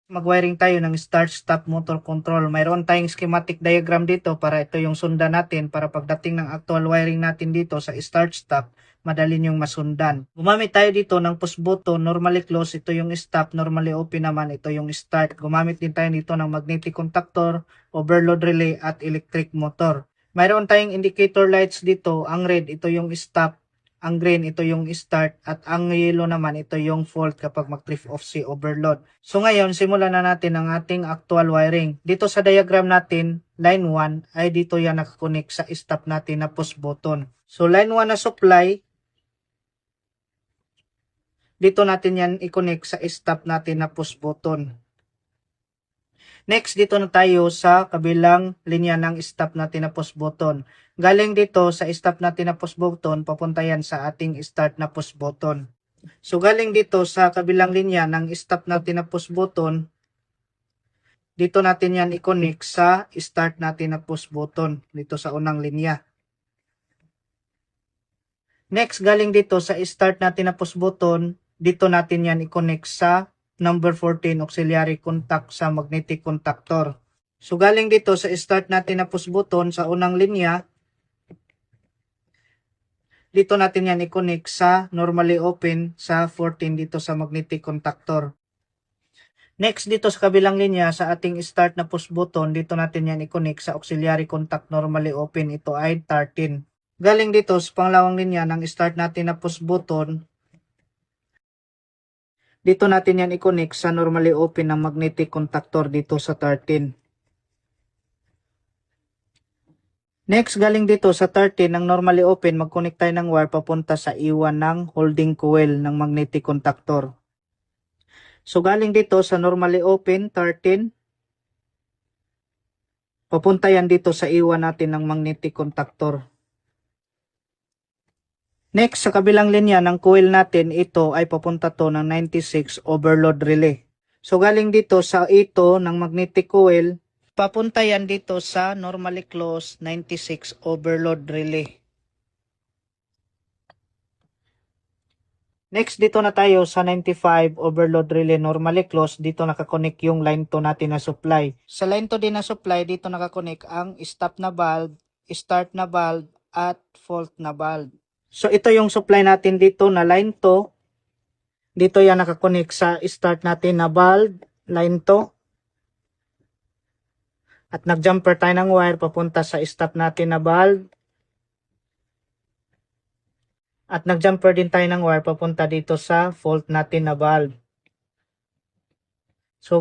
Mag-wiring tayo ng start-stop motor control. Mayroon tayong schematic diagram dito para ito yung sundan natin para pagdating ng actual wiring natin dito sa start-stop, madali yung masundan. Gumamit tayo dito ng push button, normally close, ito yung stop, normally open naman, ito yung start. Gumamit din tayo dito ng magnetic contactor, overload relay at electric motor. Mayroon tayong indicator lights dito, ang red, ito yung stop, ang green, ito yung start, at ang yellow naman, ito yung fault kapag mag-trip off si overload. So ngayon, simulan na natin ang ating actual wiring. Dito sa diagram natin, line 1 ay dito yan nakakonect sa stop natin na push button. So line 1 na supply, dito natin yan i-connect sa stop natin na push button. Next, dito na tayo sa kabilang linya ng stop natin na push button. Galing dito sa stop natin na push button, papunta yan sa ating start na push button. So galing dito sa kabilang linya ng stop natin na push button, dito natin yan i-connect sa start natin na push button, dito sa unang linya. Next, galing dito sa start natin na push button, dito natin yan i-connect sa number 14 auxiliary contact sa magnetic contactor. So galing dito sa start natin na push button sa unang linya, dito natin yan i-connect sa normally open sa 14 dito sa magnetic contactor. Next, dito sa kabilang linya sa ating start na push button, dito natin yan i-connect sa auxiliary contact normally open, ito ay 13. Galing dito sa pangalawang linya ng start natin na push button, dito natin yan i-connect sa normally open ng magnetic contactor dito sa 13. Next, galing dito sa 13 ng normally open, mag-connect tayo ng wire papunta sa iwan ng holding coil ng magnetic contactor. So galing dito sa normally open 13, papunta yan dito sa iwan natin ng magnetic contactor. Next, sa kabilang linya ng coil natin, ito ay papunta to ng 96 overload relay. So galing dito sa ito ng magnetic coil, papunta yan dito sa normally closed 96 overload relay. Next, dito na tayo sa 95 overload relay normally closed. Dito nakakonect yung line 2 natin na supply. Sa line 2 din na supply, dito nakakonect ang stop na valve, start na valve, at fault na valve. So ito yung supply natin dito na line 2. Dito yan nakakonect sa start natin na valve, line 2. At nag-jumper tayo ng wire papunta sa stop natin na valve. At nag-jumper din tayo ng wire papunta dito sa fault natin na valve. So